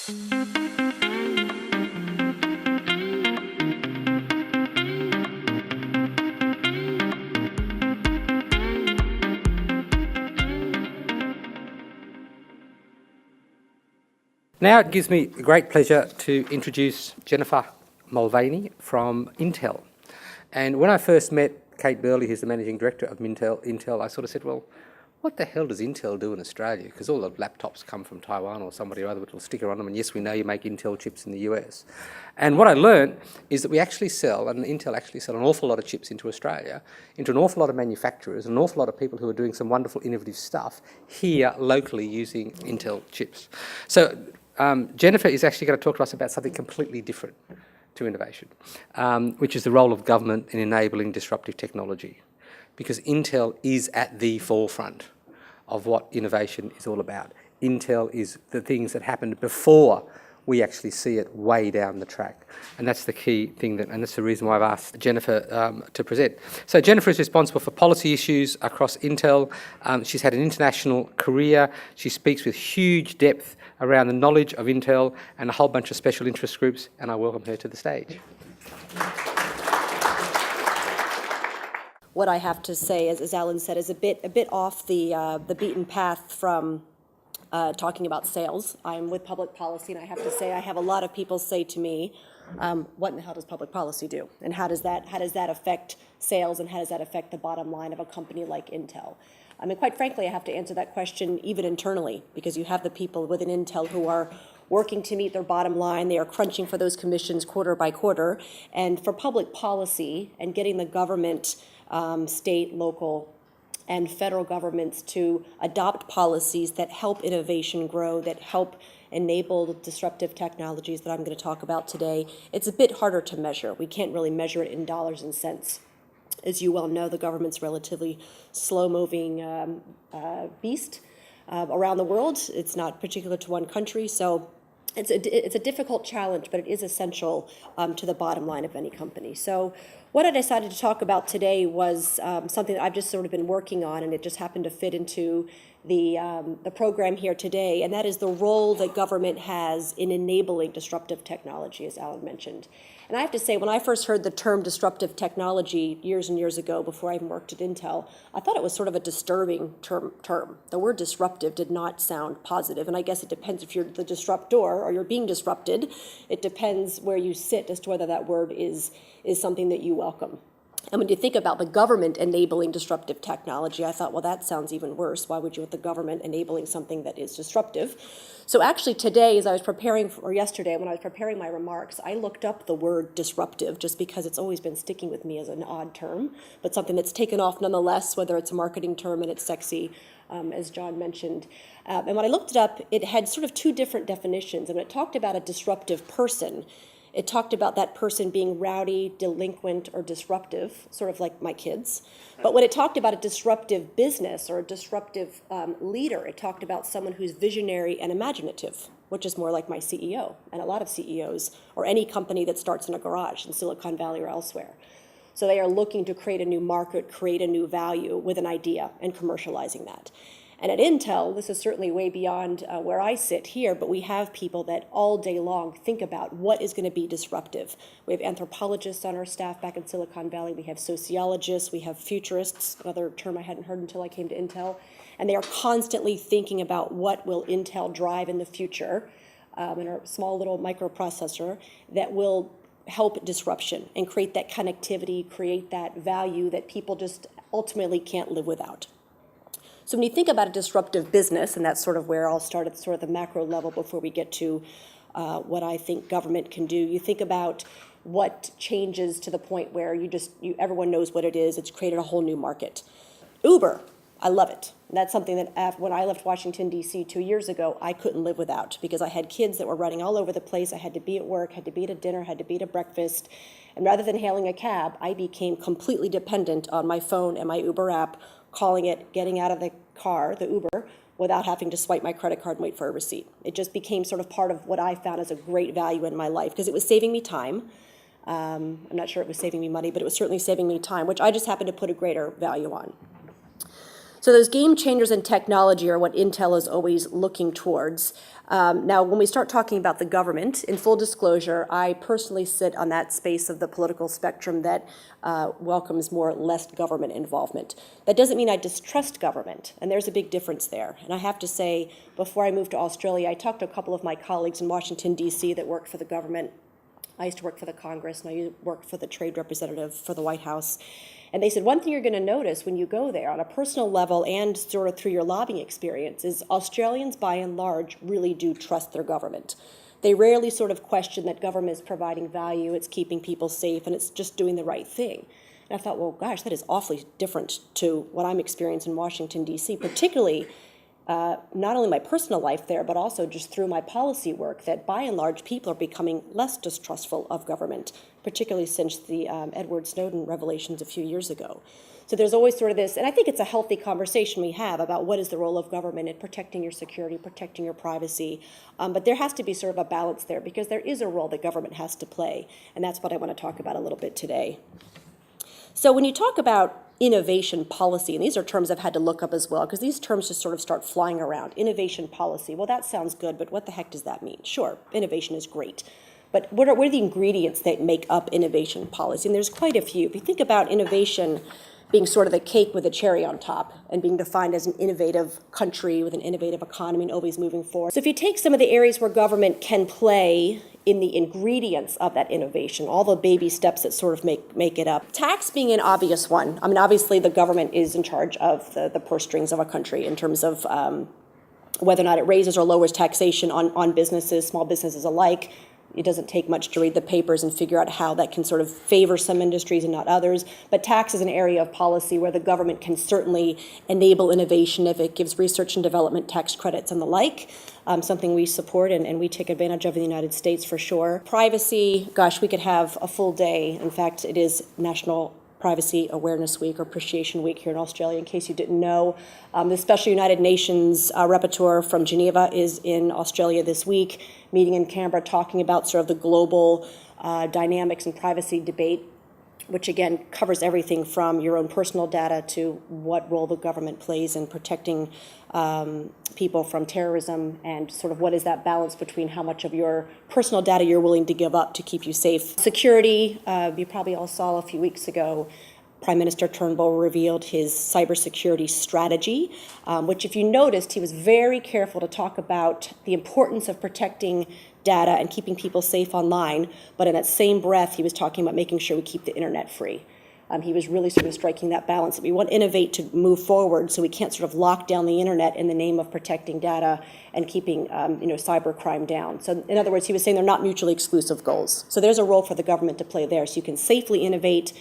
Now it gives me great pleasure to introduce Jennifer Mulveny from Intel. And when I first met Kate Burley, who's the managing director of Intel, I sort of said, well, what the hell does Intel do in Australia? Because all the laptops come from Taiwan or somebody or other with a sticker on them, and yes, we know you make Intel chips in the US. And what I learned is that we actually sell, and Intel actually sell an awful lot of chips into Australia, into an awful lot of manufacturers, an awful lot of people who are doing some wonderful innovative stuff here locally using Intel chips. So Jennifer is actually going to talk to us about something completely different to innovation, which is the role of government in enabling disruptive technology. Because Intel is at the forefront of what innovation is all about. Intel is the things that happened before we actually see it way down the track. And that's the key thing, and that's the reason why I've asked Jennifer to present. So Jennifer is responsible for policy issues across Intel. She's had an international career. She speaks with huge depth around the knowledge of Intel and a whole bunch of special interest groups, and I welcome her to the stage. What I have to say, as Alan said, is a bit off the beaten path from talking about sales. I'm with public policy, and I have to say I have a lot of people say to me, what in the hell does public policy do? And how does that affect sales, and how does that affect the bottom line of a company like Intel? I mean, quite frankly, I have to answer that question even internally, because you have the people within Intel who are working to meet their bottom line. They are crunching for those commissions quarter by quarter. And for public policy and getting the government, state, local, and federal governments to adopt policies that help innovation grow, that help enable disruptive technologies that I'm going to talk about today, it's a bit harder to measure. We can't really measure it in dollars and cents. As you well know, the government's relatively slow-moving beast around the world. It's not particular to one country, so it's a difficult challenge, but it is essential to the bottom line of any company. So what I decided to talk about today was something that I've just sort of been working on, and it just happened to fit into the program here today, and that is the role that government has in enabling disruptive technology, as Alan mentioned. And I have to say, when I first heard the term disruptive technology years and years ago, before I even worked at Intel, I thought it was sort of a disturbing term. The word disruptive did not sound positive, and I guess it depends if you're the disruptor or you're being disrupted. It depends where you sit as to whether that word is something that you welcome. And when you think about the government enabling disruptive technology, I thought, well, that sounds even worse. Why would you want the government enabling something that is disruptive? So actually today, as I was preparing, or yesterday when I was preparing my remarks, I looked up the word disruptive just because it's always been sticking with me as an odd term, but something that's taken off nonetheless, whether it's a marketing term and it's sexy, as John mentioned. And when I looked it up, it had sort of two different definitions. And when it talked about a disruptive person, it talked about that person being rowdy, delinquent, or disruptive, sort of like my kids. But when it talked about a disruptive business or a disruptive leader, it talked about someone who's visionary and imaginative, which is more like my CEO and a lot of CEOs, or any company that starts in a garage in Silicon Valley or elsewhere. So they are looking to create a new market, create a new value with an idea and commercializing that. And at Intel, this is certainly way beyond where I sit here, but we have people that all day long think about what is going to be disruptive. We have anthropologists on our staff back in Silicon Valley. We have sociologists. We have futurists, another term I hadn't heard until I came to Intel. And they are constantly thinking about what will Intel drive in the future in our small little microprocessor that will help disruption and create that connectivity, create that value that people just ultimately can't live without. So when you think about a disruptive business, and that's sort of where I'll start at sort of the macro level before we get to what I think government can do, you think about what changes to the point where everyone knows what it is. It's created a whole new market. Uber, I love it. And that's something that when I left Washington, D.C. 2 years ago, I couldn't live without, because I had kids that were running all over the place. I had to be at work, had to be at a dinner, had to be at a breakfast. And rather than hailing a cab, I became completely dependent on my phone and my Uber app, calling it, getting out of the car, the Uber, without having to swipe my credit card and wait for a receipt. It just became sort of part of what I found as a great value in my life, because it was saving me time. I'm not sure it was saving me money, but it was certainly saving me time, which I just happened to put a greater value on. So those game changers in technology are what Intel is always looking towards. Now, when we start talking about the government, in full disclosure, I personally sit on that space of the political spectrum that welcomes more less government involvement. That doesn't mean I distrust government, and there's a big difference there. And I have to say, before I moved to Australia, I talked to a couple of my colleagues in Washington, D.C. that worked for the government. I used to work for the Congress, and I worked for the trade representative for the White House. And they said, one thing you're going to notice when you go there on a personal level and sort of through your lobbying experience is Australians, by and large, really do trust their government. They rarely sort of question that government is providing value, it's keeping people safe, and it's just doing the right thing. And I thought, well, gosh, that is awfully different to what I'm experiencing in Washington, D.C., particularly not only my personal life there, but also just through my policy work, that by and large people are becoming less distrustful of government, particularly since the Edward Snowden revelations a few years ago. So there's always sort of this, and I think it's a healthy conversation we have about what is the role of government in protecting your security, protecting your privacy, but there has to be sort of a balance there because there is a role that government has to play, and that's what I want to talk about a little bit today. So when you talk about innovation policy, and these are terms I've had to look up as well, because these terms just sort of start flying around. Innovation policy, well, that sounds good, but what the heck does that mean? Sure, innovation is great. But what are the ingredients that make up innovation policy? And there's quite a few. If you think about innovation being sort of the cake with a cherry on top and being defined as an innovative country with an innovative economy and always moving forward. So if you take some of the areas where government can play in the ingredients of that innovation, all the baby steps that sort of make it up. Tax being an obvious one. I mean, obviously the government is in charge of the purse strings of a country in terms of whether or not it raises or lowers taxation on businesses, small businesses alike. It doesn't take much to read the papers and figure out how that can sort of favor some industries and not others. But tax is an area of policy where the government can certainly enable innovation if it gives research and development tax credits and the like, something we support and we take advantage of in the United States for sure. Privacy, gosh, we could have a full day. In fact, it is National Privacy Awareness Week or Appreciation Week here in Australia, in case you didn't know. The Special United Nations Rapporteur from Geneva is in Australia this week, meeting in Canberra, talking about sort of the global dynamics and privacy debate, which again covers everything from your own personal data to what role the government plays in protecting people from terrorism and sort of what is that balance between how much of your personal data you're willing to give up to keep you safe. Security, you probably all saw a few weeks ago, Prime Minister Turnbull revealed his cybersecurity strategy, which if you noticed, he was very careful to talk about the importance of protecting data and keeping people safe online, but in that same breath, he was talking about making sure we keep the internet free. He was really sort of striking that balance that we want to innovate to move forward, so we can't sort of lock down the internet in the name of protecting data and keeping cybercrime down. So in other words, he was saying they're not mutually exclusive goals. So there's a role for the government to play there, so you can safely innovate,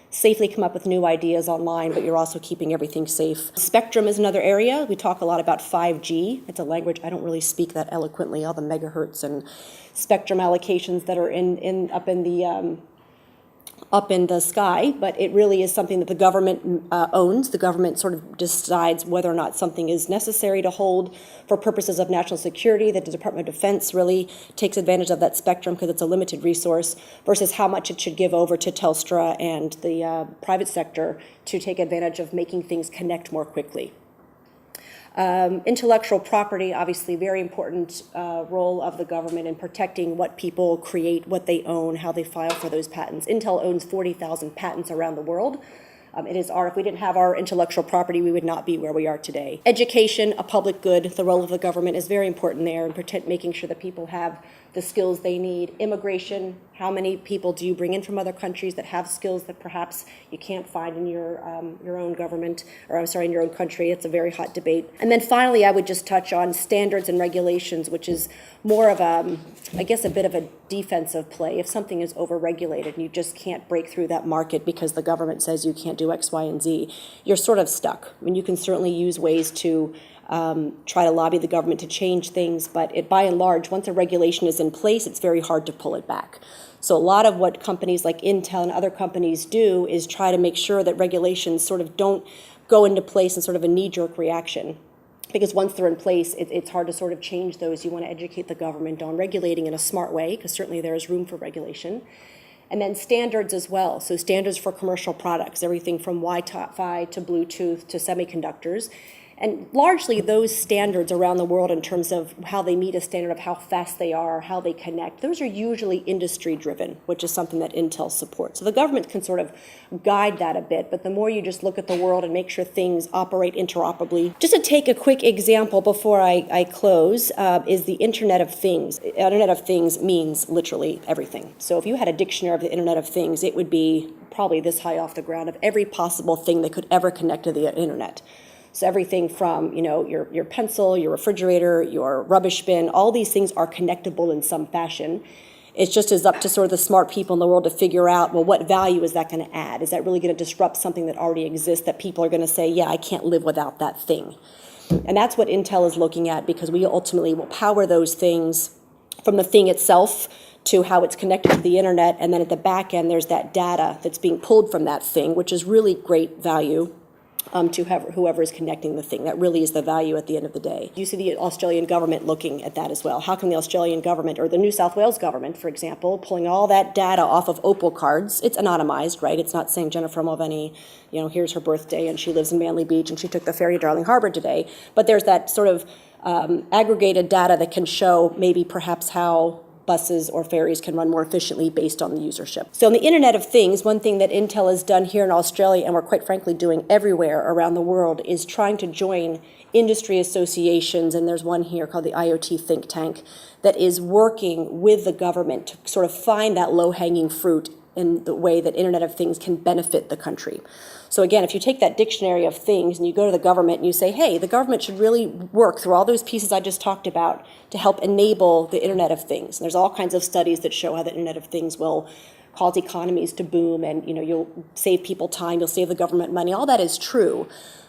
safely come up with new ideas online, but you're also keeping everything safe. Spectrum is another area. We talk a lot about 5G. It's a language I don't really speak that eloquently, all the megahertz and spectrum allocations that are up in the sky, but it really is something that the government owns. The government sort of decides whether or not something is necessary to hold for purposes of national security. The Department of Defense really takes advantage of that spectrum because it's a limited resource versus how much it should give over to Telstra and the private sector to take advantage of making things connect more quickly. Intellectual property, obviously very important role of the government in protecting what people create, what they own, how they file for those patents. Intel owns 40,000 patents around the world. If we didn't have our intellectual property, we would not be where we are today. Education, a public good, the role of the government is very important there in making sure that people have the skills they need. Immigration, how many people do you bring in from other countries that have skills that perhaps you can't find in your own government, in your own country? It's a very hot debate. And then finally, I would just touch on standards and regulations, which is more of a bit of a defensive play. If something is overregulated and you just can't break through that market because the government says you can't do X, Y, and Z, you're sort of stuck. I mean, you can certainly use ways to try to lobby the government to change things, but by and large, once a regulation is in place, it's very hard to pull it back. So a lot of what companies like Intel and other companies do is try to make sure that regulations sort of don't go into place in sort of a knee-jerk reaction. Because once they're in place, it's hard to sort of change those. You want to educate the government on regulating in a smart way, because certainly there is room for regulation. And then standards as well, so standards for commercial products, everything from Wi-Fi to Bluetooth to semiconductors. And largely those standards around the world in terms of how they meet a standard of how fast they are, how they connect, those are usually industry driven, which is something that Intel supports. So the government can sort of guide that a bit, but the more you just look at the world and make sure things operate interoperably. Just to take a quick example before I close, is the Internet of Things. Internet of Things means literally everything. So if you had a dictionary of the Internet of Things, it would be probably this high off the ground of every possible thing that could ever connect to the internet. So everything from, your pencil, your refrigerator, your rubbish bin, all these things are connectable in some fashion. It's just as up to sort of the smart people in the world to figure out, well, what value is that going to add? Is that really going to disrupt something that already exists that people are going to say, yeah, I can't live without that thing? And that's what Intel is looking at, because we ultimately will power those things from the thing itself to how it's connected to the internet. And then at the back end, there's that data that's being pulled from that thing, which is really great value to whoever is connecting the thing. That really is the value at the end of the day. You see the Australian government looking at that as well. How can the Australian government, or the New South Wales government, for example, pulling all that data off of Opal cards? It's anonymized, right? It's not saying Jennifer Mulveny, here's her birthday and she lives in Manly Beach and she took the ferry to Darling Harbour today. But there's that sort of aggregated data that can show maybe perhaps how buses or ferries can run more efficiently based on the usership. So in the Internet of Things, one thing that Intel has done here in Australia, and we're quite frankly doing everywhere around the world, is trying to join industry associations, and there's one here called the IoT Think Tank, that is working with the government to sort of find that low-hanging fruit in the way that Internet of Things can benefit the country. So again, if you take that dictionary of things and you go to the government and you say, hey, the government should really work through all those pieces I just talked about to help enable the Internet of Things. And there's all kinds of studies that show how the Internet of Things will cause economies to boom, and you'll save people time, you'll save the government money. All that is true.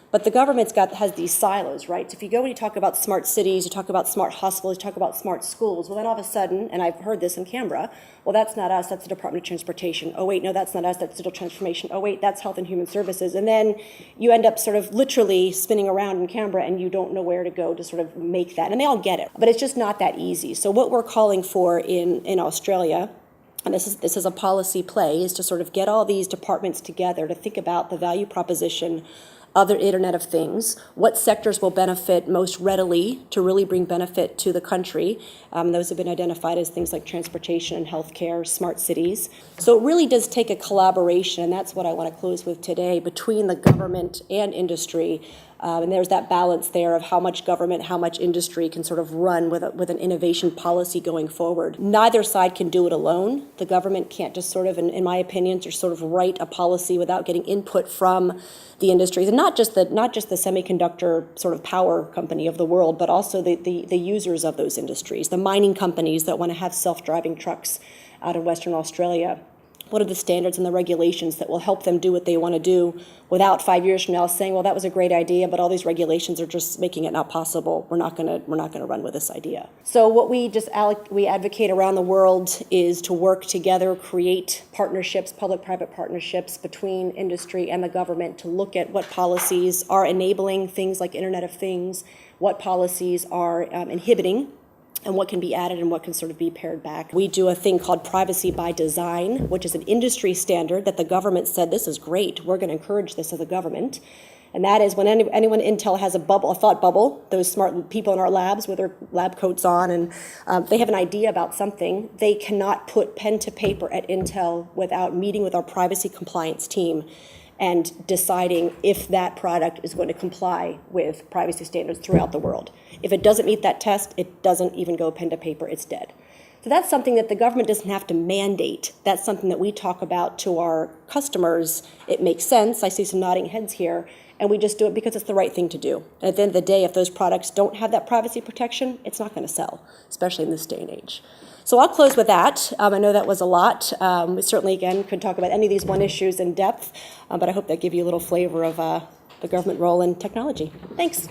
But the government's has these silos, right? So if you go and you talk about smart cities, you talk about smart hospitals, you talk about smart schools, well then all of a sudden, and I've heard this in Canberra, well that's not us, that's the Department of Transportation. Oh wait, no, that's not us, that's digital transformation. Oh wait, that's Health and Human Services. And then you end up sort of literally spinning around in Canberra and you don't know where to go to sort of make that. And they all get it, but it's just not that easy. So what we're calling for in Australia, and this is a policy play, is to sort of get all these departments together to think about the value proposition of the Internet of Things, what sectors will benefit most readily to really bring benefit to the country. Those have been identified as things like transportation and healthcare, smart cities. So it really does take a collaboration, and that's what I want to close with today, between the government and industry. And there's that balance there of how much government, how much industry can sort of run with an innovation policy going forward. Neither side can do it alone. The government can't just sort of, in my opinion, just sort of write a policy without getting input from the industries, and not just the semiconductor sort of power company of the world, but also the users of those industries, the mining companies that want to have self-driving trucks out of Western Australia. What are the standards and the regulations that will help them do what they want to do without 5 years from now saying, well, that was a great idea, but all these regulations are just making it not possible. We're not going to run with this idea. So what we advocate around the world is to work together, create partnerships, public-private partnerships between industry and the government to look at what policies are enabling things like Internet of Things, what policies are inhibiting, and what can be added and what can sort of be pared back. We do a thing called privacy by design, which is an industry standard that the government said, this is great, we're going to encourage this as a government. And that is when anyone Intel has a thought bubble, those smart people in our labs with their lab coats on, and they have an idea about something, they cannot put pen to paper at Intel without meeting with our privacy compliance team and deciding if that product is going to comply with privacy standards throughout the world. If it doesn't meet that test, it doesn't even go pen to paper, it's dead. So that's something that the government doesn't have to mandate. That's something that we talk about to our customers. It makes sense, I see some nodding heads here, and we just do it because it's the right thing to do. And at the end of the day, if those products don't have that privacy protection, it's not going to sell, especially in this day and age. So I'll close with that. I know that was a lot. We certainly, again, could talk about any of these one issues in depth, but I hope that gave you a little flavor of the government role in technology. Thanks.